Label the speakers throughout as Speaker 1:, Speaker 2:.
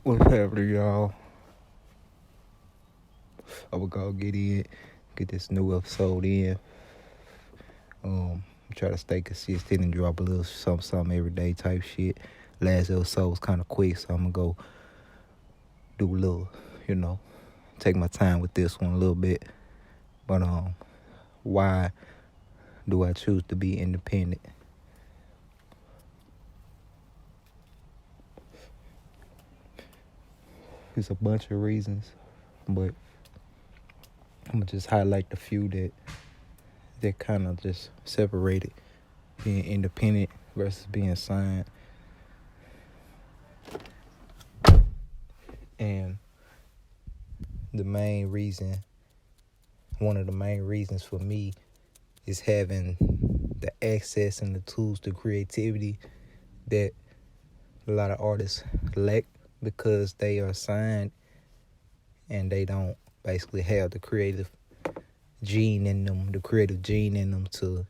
Speaker 1: What's happening, y'all? I will go get this new episode in. Try to stay consistent and drop a little something every day type shit. Last episode was kind of quick, so I'm gonna go do a little, take my time with this one a little bit. But why do I choose to be independent? It's a bunch of reasons, but I'm gonna just highlight the few that kind of just separated being independent versus being signed. And one of the main reasons for me is having the access and the tools to creativity that a lot of artists lack because they are signed and they don't basically have the creative gene in them to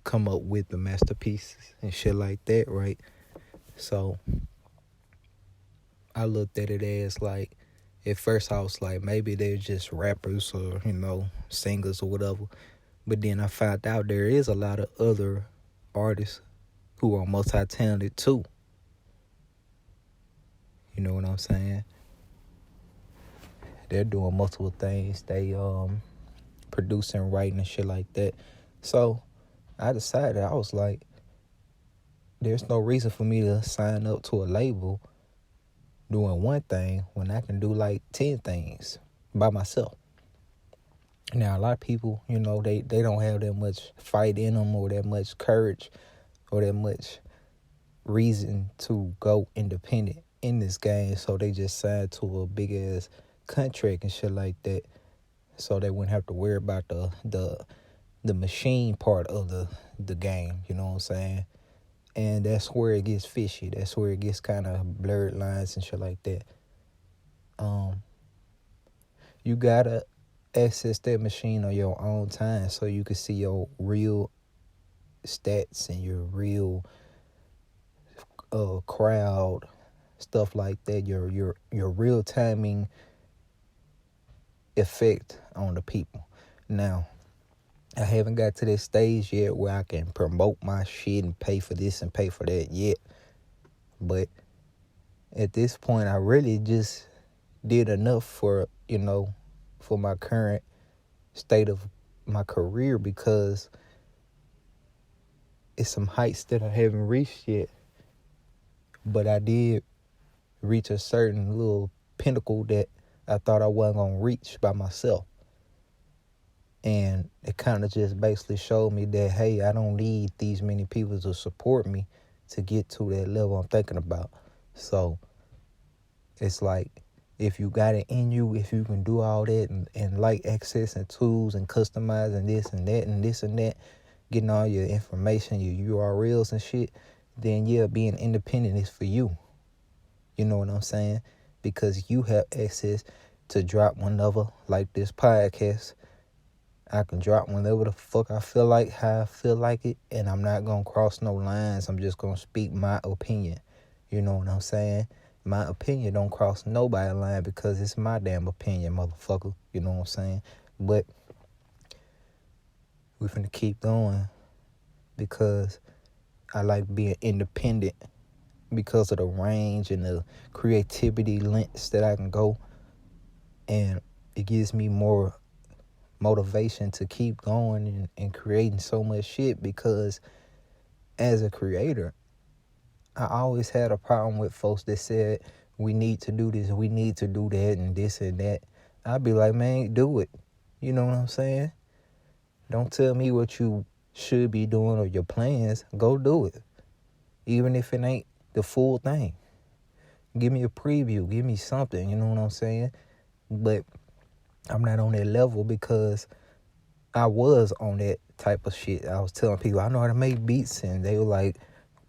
Speaker 1: come up with the masterpieces and shit like that, right? So I looked at it as like, at first I was like, maybe they're just rappers or, singers or whatever. But then I found out there is a lot of other artists who are multi-talented too. You know what I'm saying? They're doing multiple things. They producing, writing and shit like that. So I decided, I was like, there's no reason for me to sign up to a label doing one thing when I can do like 10 things by myself. Now, a lot of people, they don't have that much fight in them or that much courage or that much reason to go independent in this game. So they just sign to a big ass contract and shit like that. So they wouldn't have to worry about the machine part of the game, you know what I'm saying? And that's where it gets fishy. That's where it gets kind of blurred lines and shit like that. You gotta access that machine on your own time so you can see your real stats and your real crowd, stuff like that. Your real timing effect on the people. Now, I haven't got to that stage yet where I can promote my shit and pay for this and pay for that yet. But at this point, I really just did enough for my current state of my career, because it's some heights that I haven't reached yet. But I did reach a certain little pinnacle that I thought I wasn't going to reach by myself. And it kind of just basically showed me that, hey, I don't need these many people to support me to get to that level I'm thinking about. So it's like, if you got it in you, if you can do all that and like accessing tools and customizing this and that and this and that, getting all your information, your URLs and shit, then yeah, being independent is for you. You know what I'm saying? Because you have access to drop whenever, like this podcast. I can drop whenever the fuck I feel like, how I feel like it, and I'm not going to cross no lines. I'm just going to speak my opinion. You know what I'm saying? My opinion don't cross nobody's line because it's my damn opinion, motherfucker. You know what I'm saying? But we're finna keep going because I like being independent because of the range and the creativity lengths that I can go. And it gives me more motivation to keep going and creating so much shit, because as a creator, I always had a problem with folks that said, we need to do this, we need to do that, and this and that. I'd be like, man, do it. You know what I'm saying? Don't tell me what you should be doing or your plans. Go do it. Even if it ain't the full thing. Give me a preview. Give me something. You know what I'm saying? But I'm not on that level because I was on that type of shit. I was telling people, I know how to make beats, and they were like,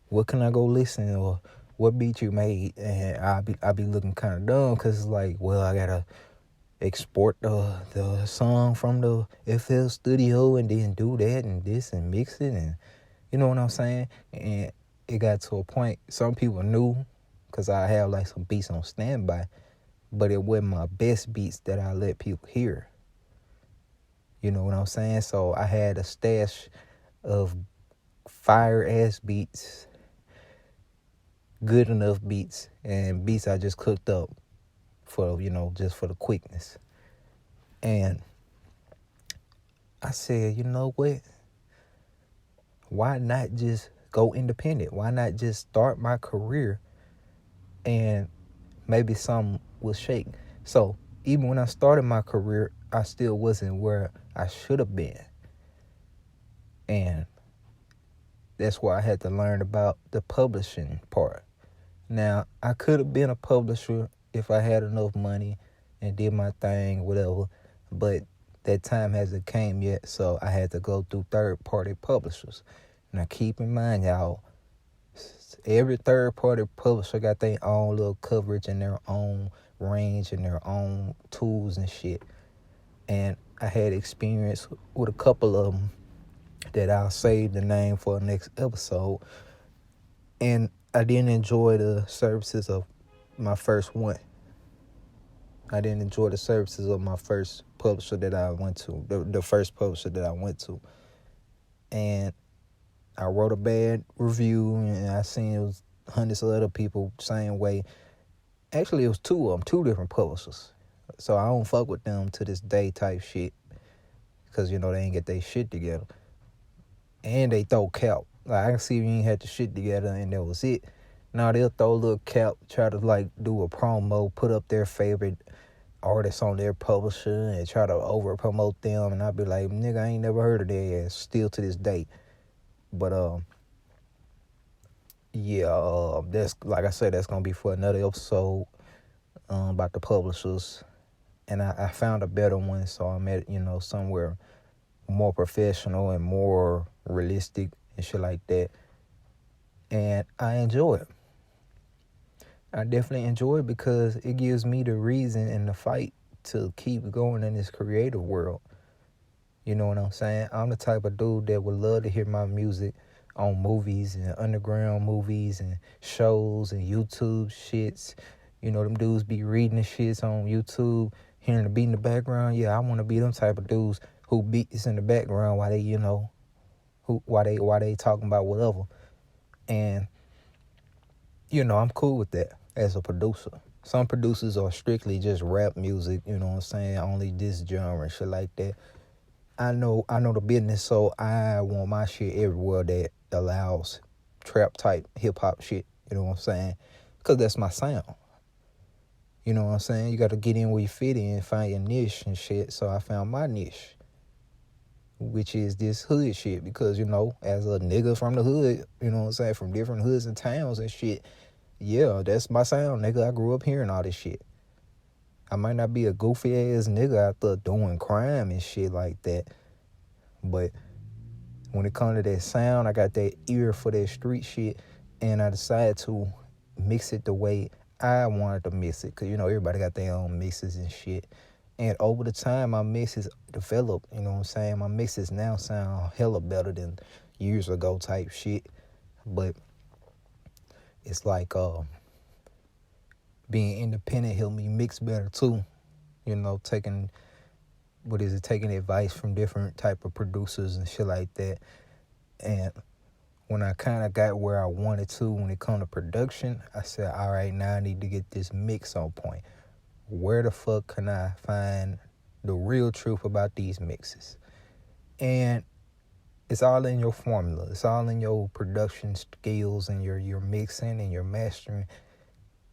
Speaker 1: what can I go listen, or what beat you made? And I be looking kind of dumb because it's like, well, I gotta export the song from the FL Studio and then do that and this and mix it, and you know what I'm saying? And it got to a point, some people knew because I have like some beats on standby, but it wasn't my best beats that I let people hear. You know what I'm saying? So I had a stash of fire ass beats, good enough beats, and beats I just cooked up for, just for the quickness. And I said, you know what? Why not just go independent? Why not just start my career and maybe something will shake? So even when I started my career, I still wasn't where I should have been. And that's why I had to learn about the publishing part. Now, I could have been a publisher if I had enough money and did my thing, whatever. But that time hasn't came yet, so I had to go through third-party publishers. Now, keep in mind, y'all, every third-party publisher got their own little coverage and their own range and their own tools and shit. And I had experience with a couple of them that I'll save the name for the next episode. And I didn't enjoy the services of my first one. I didn't enjoy the services of my first publisher that I went to, the first publisher that I went to. And I wrote a bad review, and I seen it was hundreds of other people same way. Actually, it was two of them, two different publishers. So I don't fuck with them to this day type shit, because, they ain't get their shit together. And they throw cap. Like, I can see if you ain't had the shit together and that was it. Now they'll throw a little cap, try to do a promo, put up their favorite artists on their publisher and try to over promote them. And I'll be like, nigga, I ain't never heard of their ass still to this day. But that's, like I said, that's gonna be for another episode about the publishers. And I found a better one, so I'm at somewhere more professional and more realistic and shit like that. And I enjoy it. I definitely enjoy it because it gives me the reason and the fight to keep going in this creative world. You know what I'm saying? I'm the type of dude that would love to hear my music on movies and underground movies and shows and YouTube shits. Them dudes be reading the shits on YouTube, hearing the beat in the background. Yeah, I want to be them type of dudes who beats in the background while they, while they talking about whatever. And, I'm cool with that as a producer. Some producers are strictly just rap music, you know what I'm saying? Only this genre and shit like that. I know the business, so I want my shit everywhere that allows trap type hip hop shit, you know what I'm saying? Because that's my sound. You know what I'm saying? You got to get in where you fit in, find your niche and shit. So I found my niche, which is this hood shit. Because, as a nigga from the hood, you know what I'm saying, from different hoods and towns and shit, yeah, that's my sound, nigga. I grew up hearing all this shit. I might not be a goofy ass nigga out there doing crime and shit like that, but when it comes to that sound, I got that ear for that street shit, and I decided to mix it the way I wanted to mix it, because, everybody got their own mixes and shit. And over the time, my mixes developed, you know what I'm saying? My mixes now sound hella better than years ago type shit. But it's like being independent helped me mix better too. Taking advice from different type of producers and shit like that. And when I kind of got where I wanted to when it come to production, I said, all right, now I need to get this mix on point. Where the fuck can I find the real truth about these mixes? And it's all in your formula. It's all in your production skills and your mixing and your mastering.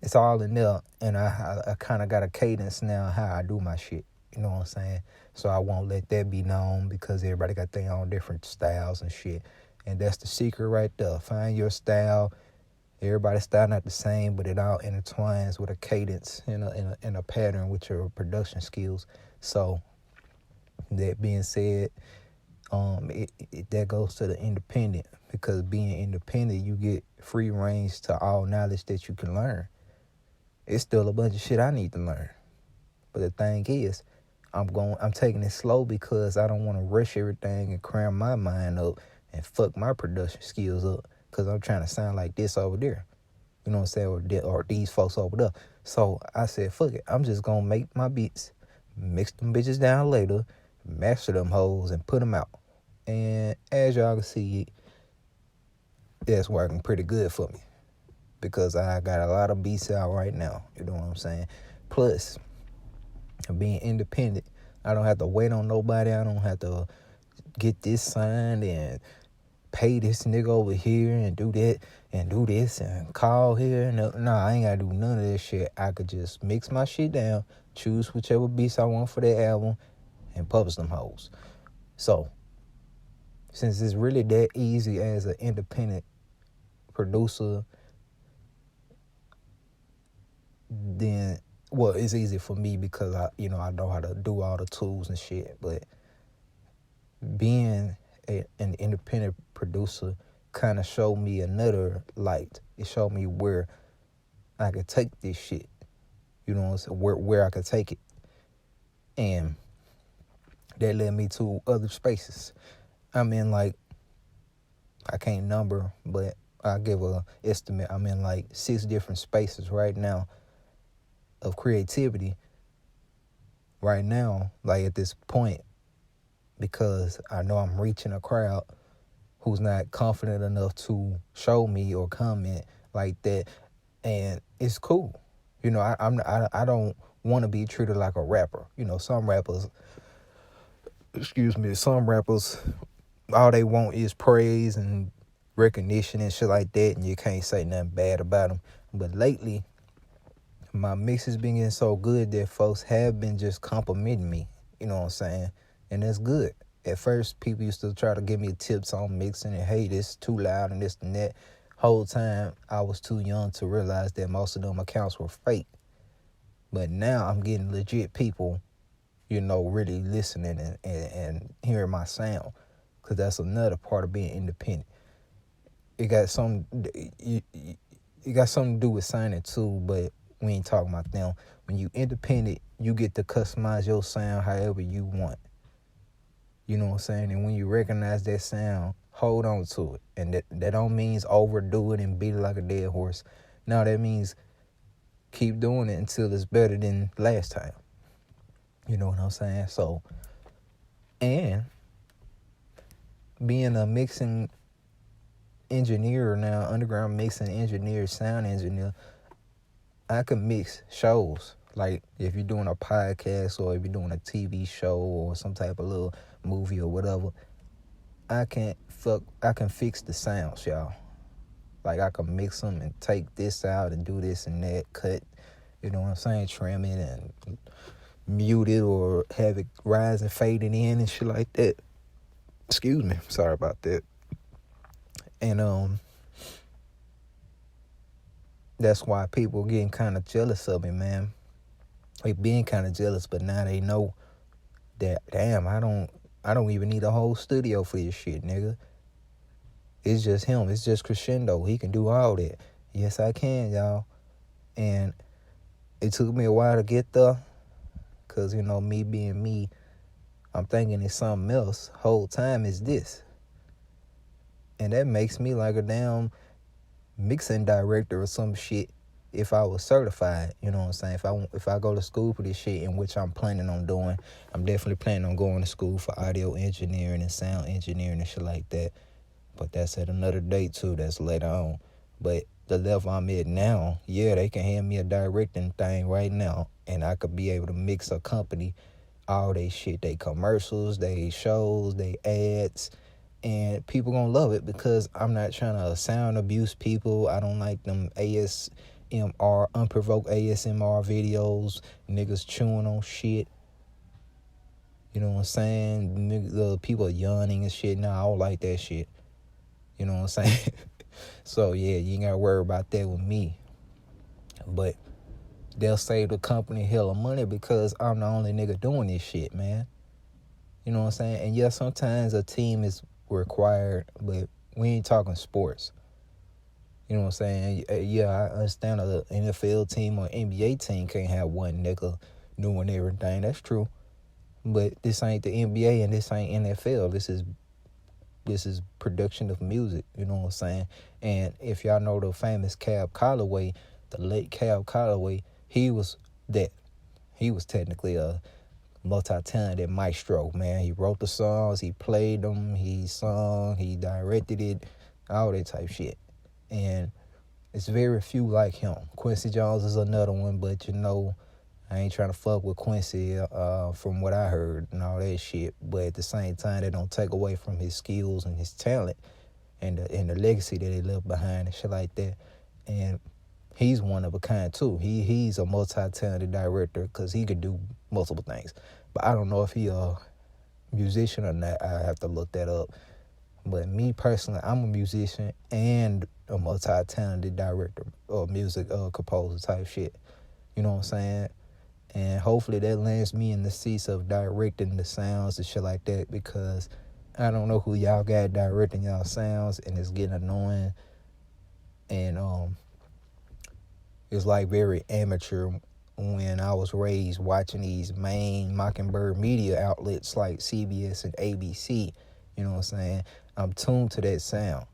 Speaker 1: It's all in there. And I kind of got a cadence now how I do my shit. You know what I'm saying? So I won't let that be known because everybody got their own different styles and shit. And that's the secret right there. Find your style. Everybody's style not the same, but it all intertwines with a cadence and a pattern with your production skills. So that being said, that goes to the independent, because being independent, you get free range to all knowledge that you can learn. It's still a bunch of shit I need to learn. But the thing is, I'm taking it slow because I don't want to rush everything and cram my mind up and fuck my production skills up because I'm trying to sound like this over there. You know what I'm saying? Or these folks over there. So I said, fuck it. I'm just going to make my beats, mix them bitches down later, master them hoes, and put them out. And as y'all can see, that's working pretty good for me. Because I got a lot of beats out right now. You know what I'm saying? Plus, being independent, I don't have to wait on nobody. I don't have to get this signed and pay this nigga over here and do that and do this and call here. No, I ain't gotta do none of that shit. I could just mix my shit down, choose whichever beats I want for that album, and publish them hoes. So, since it's really that easy as an independent producer, then, well, it's easy for me because I know how to do all the tools and shit. But being an independent producer kind of showed me another light. It showed me where I could take this shit. You know what I'm saying? Where I could take it. And that led me to other spaces. I'm in I can't number, but I'll give a estimate. I'm in 6 different spaces right now of creativity right now, at this point, because I know I'm reaching a crowd who's not confident enough to show me or comment like that, and it's cool. I don't want to be treated like a rapper. Some rappers, all they want is praise and recognition and shit like that, and you can't say nothing bad about them. But lately, my mixes been getting so good that folks have been just complimenting me. You know what I'm saying? And that's good. At first, people used to try to give me tips on mixing and, hey, this is too loud and this and that. Whole time, I was too young to realize that most of them accounts were fake. But now I'm getting legit people, really listening and hearing my sound. Because that's another part of being independent. It got something to do with signing too, but we ain't talking about them. When you independent, you get to customize your sound however you want. You know what I'm saying? And when you recognize that sound, hold on to it. And that don't mean overdo it and beat it like a dead horse. No, that means keep doing it until it's better than last time. You know what I'm saying? So, and being a mixing engineer now, underground mixing engineer, sound engineer, I can mix shows. Like if you're doing a podcast or if you're doing a TV show or some type of little movie or whatever, I can fix the sounds, y'all. Like I can mix them and take this out and do this and that, cut, you know what I'm saying, trim it and mute it or have it rise and fading in and shit like that. Excuse me, sorry about that. And that's why people getting kind of jealous of me, man. They being kind of jealous, but now they know that, damn, I don't even need a whole studio for this shit, nigga. It's just him. It's just Crushindo. He can do all that. Yes, I can, y'all. And it took me a while to get there because, me being me, I'm thinking it's something else. Whole time is this. And that makes me like a damn mixing director or some shit if I was certified. You know what I'm saying? If I go to school for this shit, in which I'm planning on doing, I'm definitely planning on going to school for audio engineering and sound engineering and shit like that. But that's at another date too. That's later on. But the level I'm at now, yeah, they can hand me a directing thing right now, and I could be able to mix a company, all they shit, they commercials, they shows, they ads, and people gonna love it because I'm not trying to sound abuse people. I don't like them ASMR, unprovoked ASMR videos, niggas chewing on shit. You know what I'm saying? The people yawning and shit. Nah, I don't like that shit. You know what I'm saying? So, yeah, you ain't got to worry about that with me. But they'll save the company hell of money because I'm the only nigga doing this shit, man. You know what I'm saying? And, yeah, sometimes a team is required, but we ain't talking sports. You know what I'm saying? Yeah, I understand an NFL team or NBA team can't have one nigga doing everything. That's true. But this ain't the NBA and this ain't NFL. This is This is production of music, you know what I'm saying? And if y'all know the famous Cab Calloway, the late Cab Calloway, he was that. He was technically a multi-talented maestro, man. He wrote the songs, he played them, he sung, he directed it, all that type shit. And it's very few like him. Quincy Jones is another one, but I ain't trying to fuck with Quincy from what I heard and all that shit. But at the same time, that don't take away from his skills and his talent and the legacy that he left behind and shit like that. And he's one of a kind too. He's a multi-talented director because he could do multiple things. But I don't know if he a musician or not. I have to look that up. But me personally, I'm a musician and a multi-talented director or music composer type shit. You know what I'm saying? And hopefully that lands me in the seats of directing the sounds and shit like that, because I don't know who y'all got directing y'all sounds, and it's getting annoying. And it's like very amateur when I was raised watching these main Mockingbird media outlets like CBS and ABC. You know what I'm saying? I'm tuned to that sound.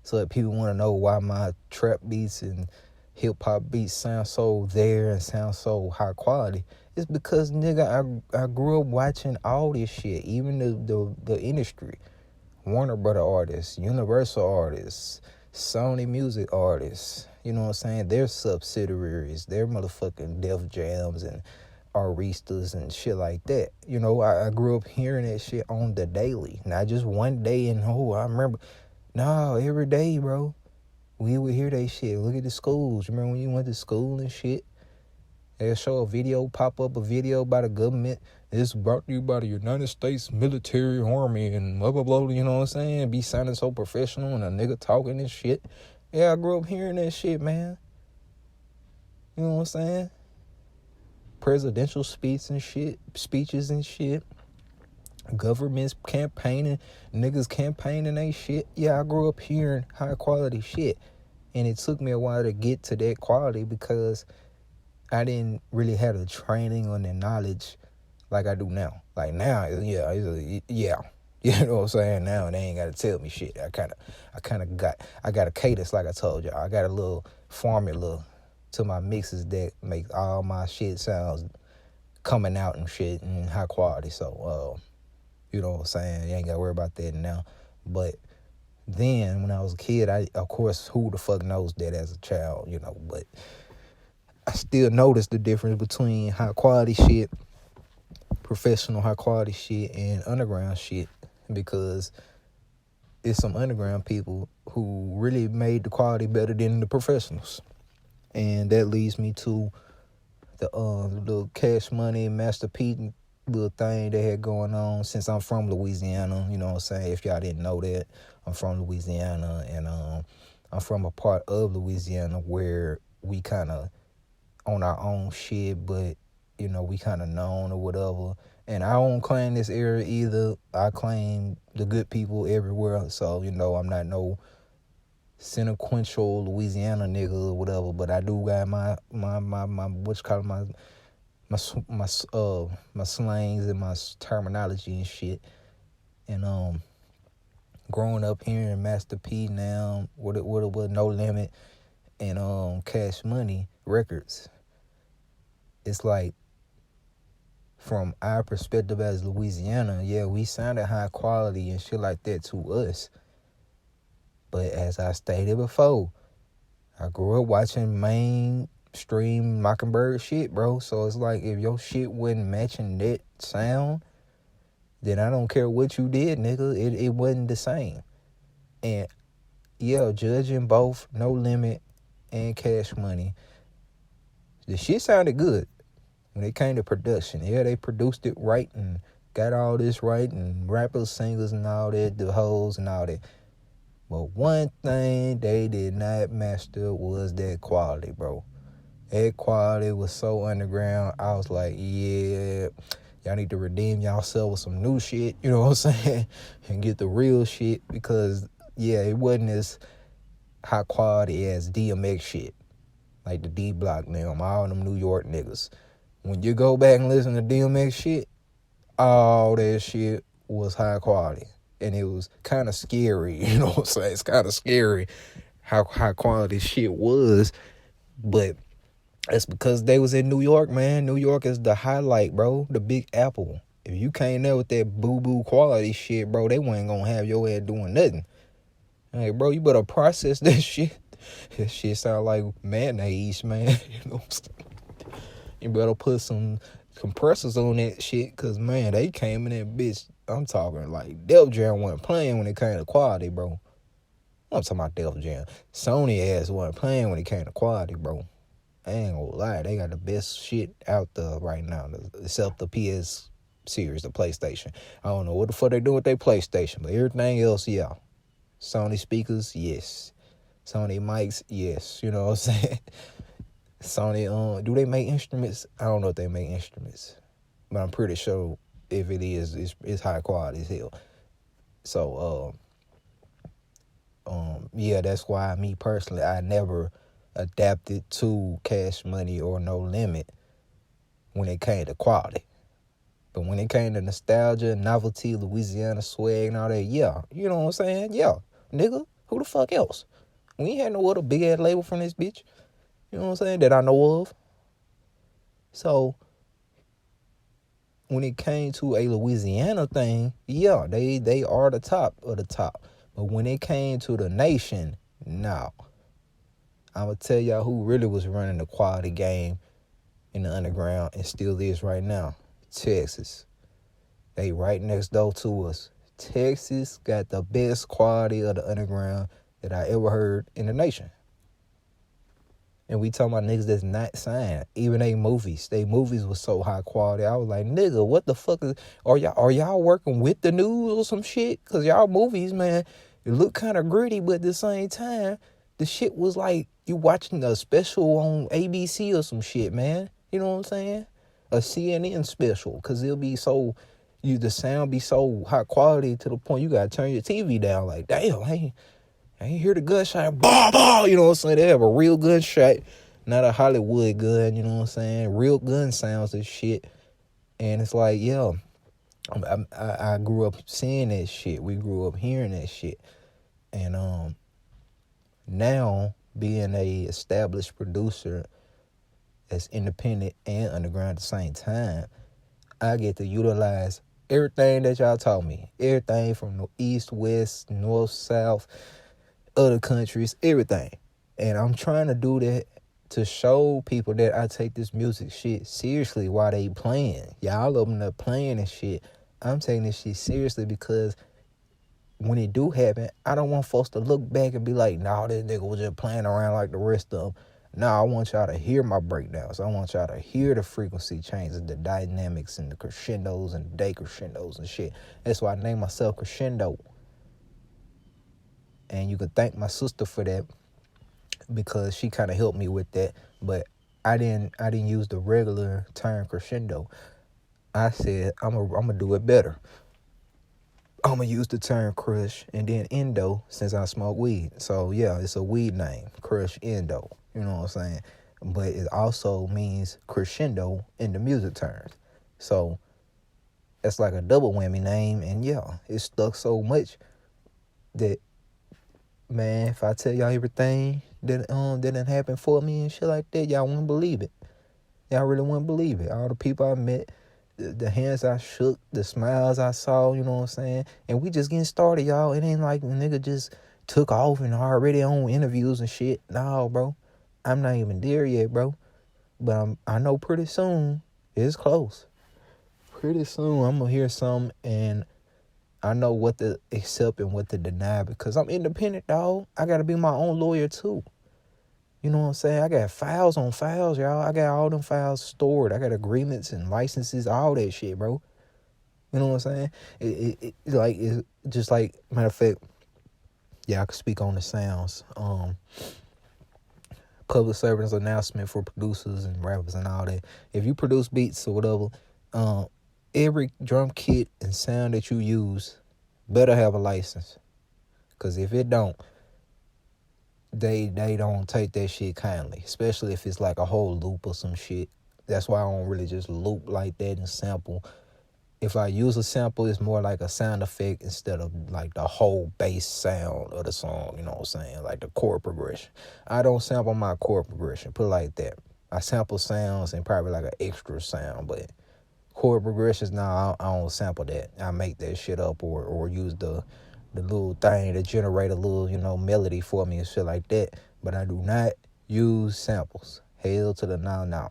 Speaker 1: So if people want to know why my trap beats and hip-hop beats sound so there and sound so high quality, it's because, nigga, I grew up watching all this shit, even the industry. Warner Brother artists, Universal artists, Sony Music artists, you know what I'm saying? Their subsidiaries, their motherfucking Def Jams and Aristas and shit like that. I grew up hearing that shit on the daily. Not just one day and I remember, no, every day, bro. We would hear that shit. Look at the schools. Remember when you went to school and shit? They'll show a video, pop up a video by the government. This brought to you by the United States Military Army and blah, blah, blah, you know what I'm saying? Be sounding so professional and a nigga talking and shit. Yeah, I grew up hearing that shit, man. You know what I'm saying? Presidential speeches and shit. Governments campaigning, niggas campaigning they shit. Yeah, I grew up hearing high quality shit. And it took me a while to get to that quality because I didn't really have the training or the knowledge like I do now. Like now, yeah. You know what I'm saying? Now they ain't gotta tell me shit. I got a cadence, like I told y'all. I got a little formula to my mixes that make all my shit sounds coming out and shit and high quality. So you know what I'm saying? You ain't gotta worry about that now. But then when I was a kid, of course, who the fuck knows that as a child, but I still noticed the difference between high quality shit, professional high quality shit, and underground shit, because it's some underground people who really made the quality better than the professionals. And that leads me to the little Cash Money, Master P little thing they had going on. Since I'm from Louisiana, you know what I'm saying? If y'all didn't know that, I'm from Louisiana, and I'm from a part of Louisiana where we kind of on our own shit, but we kind of known or whatever. And I don't claim this area either. I claim the good people everywhere. So I'm not no sequential Louisiana nigga or whatever, but I do got my what you call it, my slangs and my terminology and shit. And growing up here in Master P now, what it was No Limit and Cash Money Records, it's like, from our perspective as Louisiana, yeah, we sounded high quality and shit like that to us. But as I stated before, I grew up watching mainstream Mockingbird shit, bro. So it's like, if your shit wasn't matching that sound, then I don't care what you did, nigga. It wasn't the same. And yeah, judging both No Limit and Cash Money, the shit sounded good when it came to production. Yeah, they produced it right and got all this right, and rappers, singers, and all that, the hoes and all that. But one thing they did not master was that quality, bro. That quality was so underground. I was like, yeah, y'all need to redeem y'allself with some new shit, you know what I'm saying? And get the real shit, because, yeah, it wasn't as high quality as DMX shit. Like the D Block now, all them New York niggas. When you go back and listen to DMX shit, all that shit was high quality. and it was kind of scary. You know what I'm saying? It's kind of scary how high quality shit was, but that's because they was in New York, man. New York is the highlight, bro. The Big Apple. If you came there with that boo-boo quality shit, bro, they wasn't gonna have your ass doing nothing. Like, bro, you better process that shit. That shit sound like mayonnaise, man. You know what I'm saying? You better put some compressors on that shit, because, man, they came in that bitch. I'm talking like Def Jam wasn't playing when it came to quality, bro. I'm talking about Def Jam. Sony ass wasn't playing when it came to quality, bro. I ain't gonna lie, they got the best shit out there right now, except the PS series, the PlayStation. I don't know what the fuck they do with their PlayStation, but everything else, yeah. Sony speakers, yes. Sony mics, yes. You know what I'm saying? Sony, do they make instruments? I don't know if they make instruments, but I'm pretty sure if it is, it's high quality as hell. So, yeah, that's why me personally, I never adapted to Cash Money or No Limit when it came to quality. But when it came to nostalgia, novelty, Louisiana swag and all that, yeah. You know what I'm saying? Yeah. Nigga, who the fuck else? We ain't had no other big ass label from this bitch. You know what I'm saying? That I know of. So, when it came to a Louisiana thing, yeah, they are the top of the top. But when it came to the nation, no. I'm going to tell y'all who really was running the quality game in the underground and still is right now. Texas. They right next door to us. Texas got the best quality of the underground that I ever heard in the nation. And we talking about niggas that's not signed. Even they movies was so high quality. I was like, nigga, what the fuck are y'all working with the news or some shit? Cause y'all movies, man, it look kind of gritty, but at the same time, the shit was like you watching a special on ABC or some shit, man. You know what I'm saying? A CNN special, cause it'll be so, the sound be so high quality to the point you gotta turn your TV down. Like, damn, I ain't hear the gunshot. Bah, bah, you know what I'm saying? They have a real gunshot, not a Hollywood gun, you know what I'm saying? Real gun sounds and shit. And it's like, yeah, I grew up seeing that shit. We grew up hearing that shit. And now, being a established producer that's independent and underground at the same time, I get to utilize everything that y'all taught me. Everything from the east, west, north, south, other countries, everything. And I'm trying to do that to show people that I take this music shit seriously while they playing. Y'all of them that playing and shit. I'm taking this shit seriously because when it do happen, I don't want folks to look back and be like, nah, this nigga was just playing around like the rest of them. Nah, I want y'all to hear my breakdowns. I want y'all to hear the frequency changes, the dynamics and the crescendos and the decrescendos and shit. That's why I named myself Crushindo. And you can thank my sister for that because she kind of helped me with that. But I didn't use the regular term crescendo. I said, I'm gonna do it better. I'm going to use the term crush and then endo since I smoke weed. So, yeah, it's a weed name, Crushindo. You know what I'm saying? But it also means crescendo in the music terms. So, that's like a double whammy name. And, yeah, it stuck so much that, man, if I tell y'all everything that didn't happen for me and shit like that, y'all wouldn't believe it. Y'all really wouldn't believe it. All the people I met, the hands I shook, the smiles I saw, you know what I'm saying? And we just getting started, y'all. It ain't like the nigga just took off and already on interviews and shit. No, bro. I'm not even there yet, bro. But I know pretty soon, it's close. Pretty soon, I'm going to hear something and I know what to accept and what to deny because I'm independent, dog. I got to be my own lawyer, too. You know what I'm saying? I got files on files, y'all. I got all them files stored. I got agreements and licenses, all that shit, bro. You know what I'm saying? It's just like, matter of fact, yeah, I could speak on the sounds. Public service announcement for producers and rappers and all that. If you produce beats or whatever, every drum kit and sound that you use better have a license. Because if it don't, they don't take that shit kindly, especially if it's like a whole loop or some shit. That's why I don't really just loop like that and sample if I use a sample, it's more like a sound effect instead of like the whole bass sound of the song, you know what I'm saying? Like the chord progression. I don't sample my chord progression, put it like that. I sample sounds and probably like an extra sound, but chord progressions, nah, I don't sample that. I make that shit up or use the little thing to generate a little, melody for me and shit like that. But I do not use samples. Hell to the no.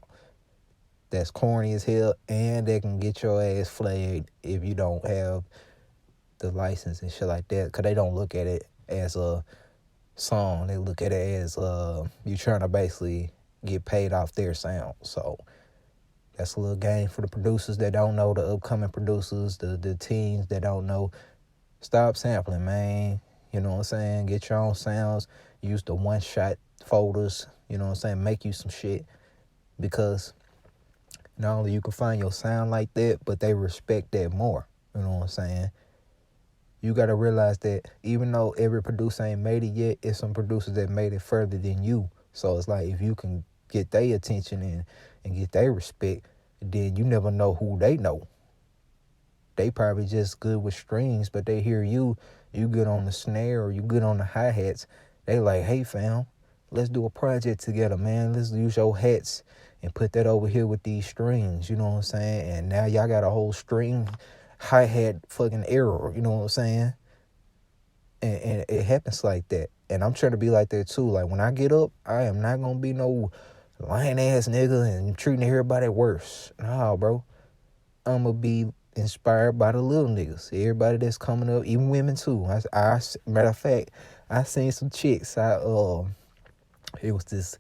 Speaker 1: That's corny as hell, and they can get your ass flagged if you don't have the license and shit like that, because they don't look at it as a song. They look at it as you trying to basically get paid off their sound. So that's a little game for the producers that don't know, the upcoming producers, the teens that don't know. Stop sampling, man. You know what I'm saying? Get your own sounds. Use the one-shot folders. You know what I'm saying? Make you some shit, because not only you can find your sound like that, but they respect that more. You know what I'm saying? You got to realize that even though every producer ain't made it yet, it's some producers that made it further than you. So it's like, if you can get their attention and get their respect, then you never know who they know. They probably just good with strings, but they hear you good on the snare or you good on the hi-hats. They like, hey, fam, let's do a project together, man. Let's use your hats and put that over here with these strings, you know what I'm saying? And now y'all got a whole string hi-hat fucking error, you know what I'm saying? And it happens like that. And I'm trying to be like that too. Like, when I get up, I am not going to be no lying-ass nigga and treating everybody worse. Nah, bro. I'm going to be inspired by the little niggas. Everybody that's coming up, even women too. Matter of fact, I seen some chicks. It was this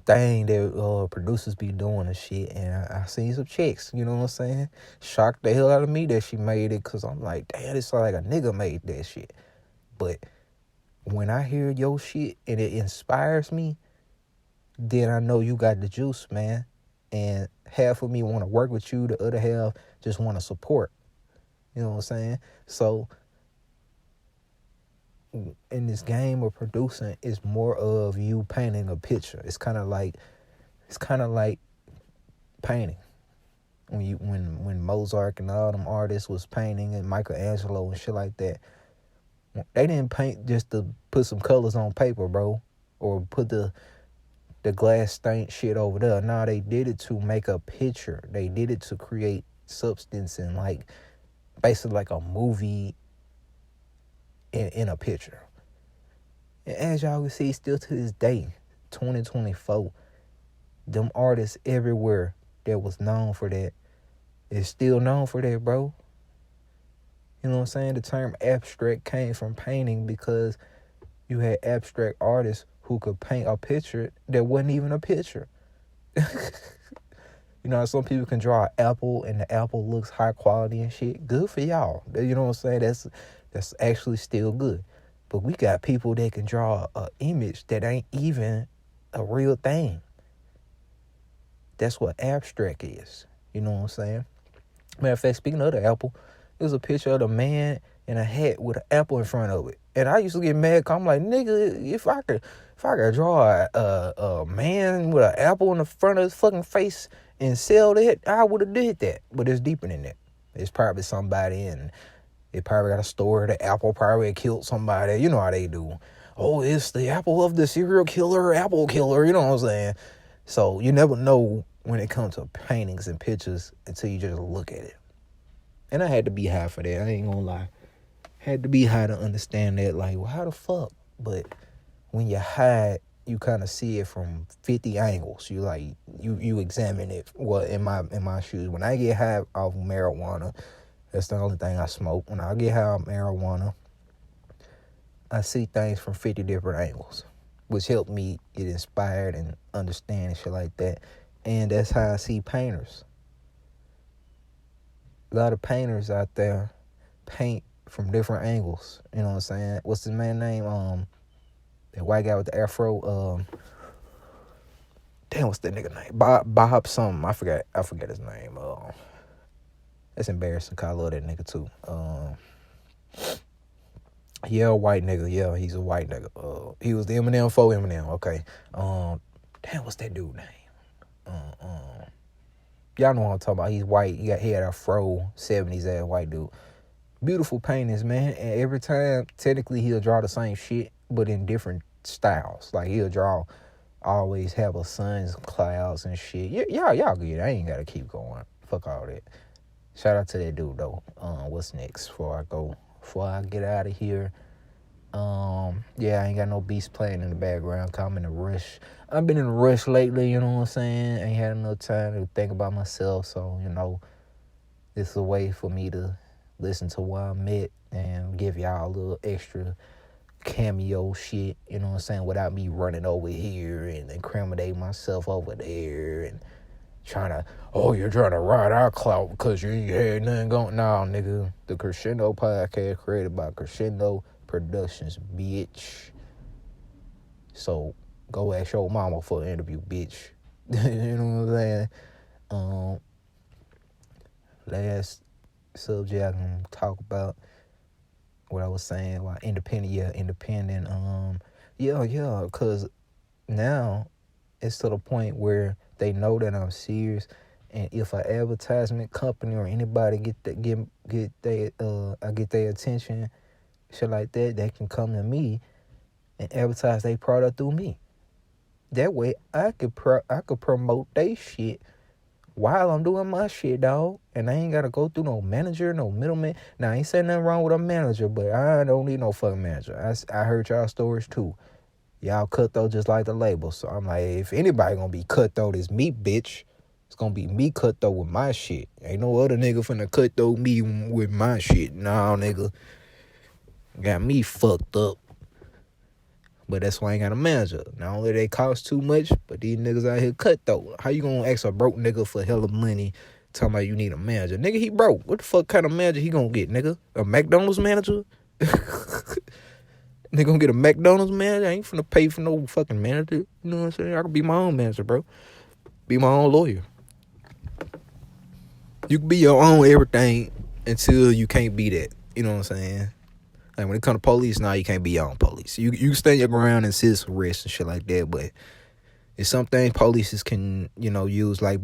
Speaker 1: thing that producers be doing and shit, and I seen some chicks, you know what I'm saying? Shocked the hell out of me that she made it, because I'm like, damn, it's like a nigga made that shit. But when I hear your shit and it inspires me, then I know you got the juice, man. And half of me want to work with you, the other half just want to support. You know what I'm saying? So in this game of producing, it's more of you painting a picture. It's kind of like painting. When Mozart and all them artists was painting, and Michelangelo and shit like that, they didn't paint just to put some colors on paper, bro, or put the glass stained shit over there. No, they did it to make a picture. They did it to create substance and like basically like a movie in a picture. And as y'all can see, still to this day, 2024, them artists everywhere that was known for that is still known for that, bro. You know what I'm saying? The term abstract came from painting, because you had abstract artists who could paint a picture that wasn't even a picture. You know, some people can draw an apple and the apple looks high quality and shit. Good for y'all. You know what I'm saying? That's actually still good. But we got people that can draw an image that ain't even a real thing. That's what abstract is. You know what I'm saying? Matter of fact, speaking of the apple, there's a picture of the man in a hat with an apple in front of it. And I used to get mad, because I'm like, nigga, if I could draw a man with an apple in the front of his fucking face and sell that, I would have did that. But it's deeper than that. It's probably somebody, and they probably got a story. The apple probably killed somebody. You know how they do. Oh, it's the apple of the serial killer, apple killer. You know what I'm saying? So you never know when it comes to paintings and pictures until you just look at it. And I had to be high for that. I ain't gonna lie. Had to be high to understand that. Like, well, how the fuck? But when you're high, you kind of see it from 50 angles. You like, you examine it. Well, in my shoes, when I get high off marijuana, that's the only thing I smoke. When I get high off marijuana, I see things from 50 different angles, which helped me get inspired and understand and shit like that. And that's how I see painters. A lot of painters out there paint from different angles. You know what I'm saying? What's his man's name? That white guy with the afro. Damn, what's that nigga name? Bob something. I forget his name. That's embarrassing, cause I love that nigga too. Yeah, white nigga. Yeah, he's a white nigga. He was the Eminem for Eminem. Okay. Damn, what's that dude name? Y'all know what I'm talking about. He's white. He had a fro, 70s ass white dude. Beautiful paintings, man. And every time, technically, he'll draw the same shit, but in different styles. Like, he'll draw, always have a sun, clouds, and shit. Y'all good. I ain't got to keep going. Fuck all that. Shout out to that dude, though. What's next before I get out of here? I ain't got no beats playing in the background, 'cause I'm in a rush. I've been in a rush lately, you know what I'm saying? Ain't had enough time to think about myself, so, this is a way for me to listen to where I'm at and give y'all a little extra cameo shit, you know what I'm saying, without me running over here and incriminating myself over there and you're trying to ride our clout because you ain't had nothing going. Nah, nigga. The Crushindo Podcast created by Crushindo Productions, bitch. So go ask your mama for an interview, bitch. You know what I'm saying? Last subject I can talk about what I was saying about independent. Because now it's to the point where they know that I'm serious, and if an advertisement company or anybody get their attention, shit like that, they can come to me and advertise their product through me. That way, I could promote their shit while I'm doing my shit, dog. And I ain't got to go through no manager, no middleman. Now, I ain't saying nothing wrong with a manager, but I don't need no fucking manager. I heard y'all stories, too. Y'all cutthroat just like the label. So I'm like, if anybody gonna be cutthroat, it's me, bitch. It's gonna be me cutthroat with my shit. Ain't no other nigga finna cutthroat me with my shit. Nah, nigga. Got me fucked up. But that's why I ain't got a manager. Not only they cost too much, but these niggas out here cutthroat. How you gonna ask a broke nigga for hella money talking about you need a manager? Nigga, he broke. What the fuck kind of manager he gonna get, nigga? A McDonald's manager? Nigga gonna get a McDonald's manager? I ain't finna pay for no fucking manager. You know what I'm saying? I can be my own manager, bro. Be my own lawyer. You can be your own everything until you can't be that. You know what I'm saying? Like, when it comes to police, nah, you can't be your own police. You can stand your ground and sit arrest and shit like that, but it's some things police can, use like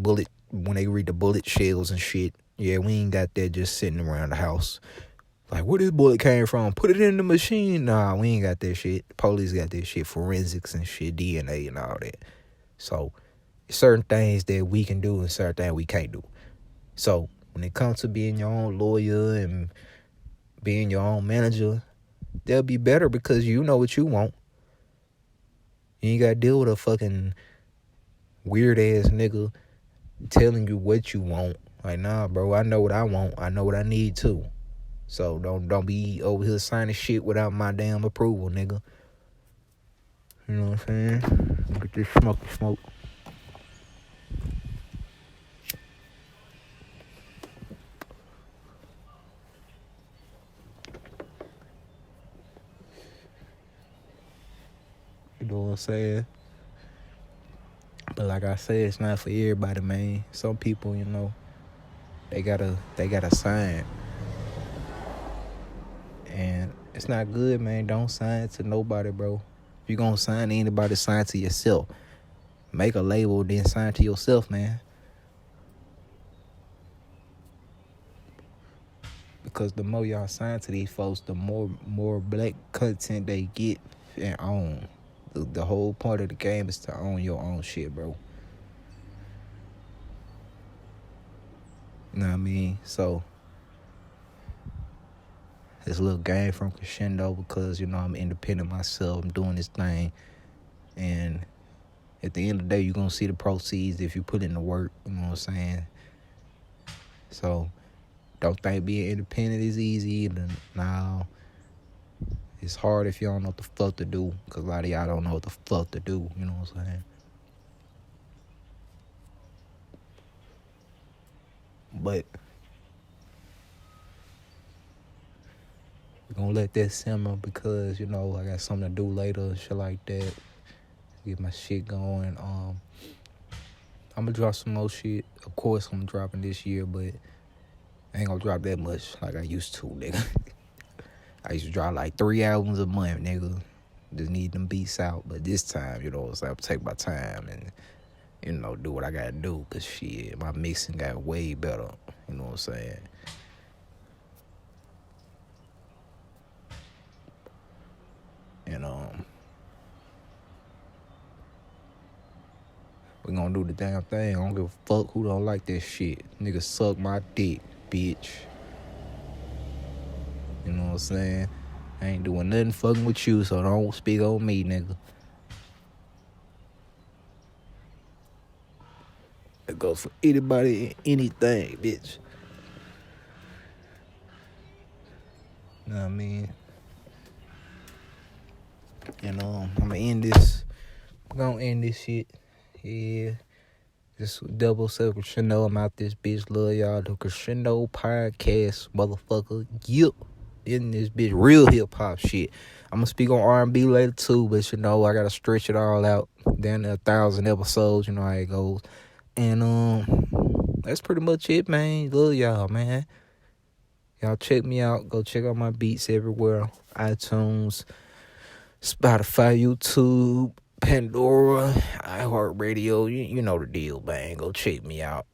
Speaker 1: when they read the bullet shells and shit. Yeah, we ain't got that just sitting around the house. Like, where this bullet came from? Put it in the machine. Nah, we ain't got that shit. Police got that shit, forensics and shit, DNA and all that. So, certain things that we can do and certain things we can't do. So, when it comes to being your own lawyer and being your own manager, they'll be better because you know what you want. You ain't got to deal with a fucking weird-ass nigga telling you what you want. Like, nah, bro, I know what I want. I know what I need, too. So don't be over here signing shit without my damn approval, nigga. You know what I'm saying? Look at this smoke. You know what I'm saying? But like I said, it's not for everybody, man. Some people, they gotta sign. And it's not good, man. Don't sign to nobody, bro. If you gonna sign to anybody, sign to yourself. Make a label, then sign to yourself, man. Because the more y'all sign to these folks, the more black content they get and own. The whole point of the game is to own your own shit, bro. You know what I mean? So, it's a little game from Crushindo because, I'm independent myself. I'm doing this thing. And at the end of the day, you're going to see the proceeds if you put in the work. You know what I'm saying? So, don't think being independent is easy. No. It's hard if you don't know what the fuck to do. Because a lot of y'all don't know what the fuck to do. You know what I'm saying? But we're going to let that simmer because, I got something to do later, shit like that. Get my shit going. I'm going to drop some more shit. Of course, I'm dropping this year, but I ain't going to drop that much like I used to, nigga. I used to drop like 3 albums a month, nigga. Just need them beats out. But this time, I'm take my time and do what I gotta do. Cause shit, my mixing got way better. You know what I'm saying? And we gonna do the damn thing. I don't give a fuck who don't like that shit. Nigga, suck my dick, bitch. You know what I'm saying? I ain't doing nothing fucking with you, so don't speak on me, nigga. It goes for anybody, anything, bitch. You know what I mean? And I'm gonna end this. I'm gonna end this shit. Yeah. This double self Crushindo. I'm out this bitch. Love y'all. The Crushindo Podcast, motherfucker. Yep. In this bitch. Real hip hop shit. I'm gonna speak on R&B later too, but I gotta stretch it all out. Down to 1,000 episodes. You know how it goes. And that's pretty much it, man. Love y'all, man. Y'all check me out. Go check out my beats everywhere. iTunes, Spotify, YouTube, Pandora, iHeartRadio. You know the deal, man. Go check me out.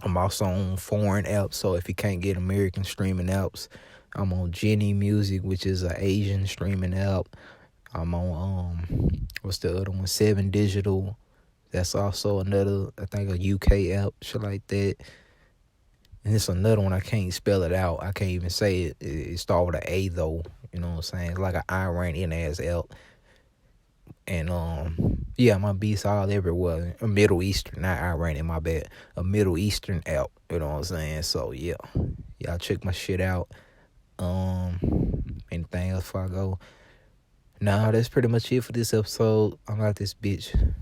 Speaker 1: I'm also on foreign apps, so if you can't get American streaming apps, I'm on Jenny Music, which is an Asian streaming app. I'm on what's the other one? 7 Digital. That's also another, I think, a UK app, shit like that. And it's another one, I can't spell it out. I can't even say it. It starts with an A, though. You know what I'm saying? It's like an Iranian-ass app. And, yeah, my beats all everywhere. A Middle Eastern, not Iranian, my bad. A Middle Eastern app. You know what I'm saying? So, yeah. Y'all check my shit out. Anything else before I go? Nah, that's pretty much it for this episode. I'm out this bitch.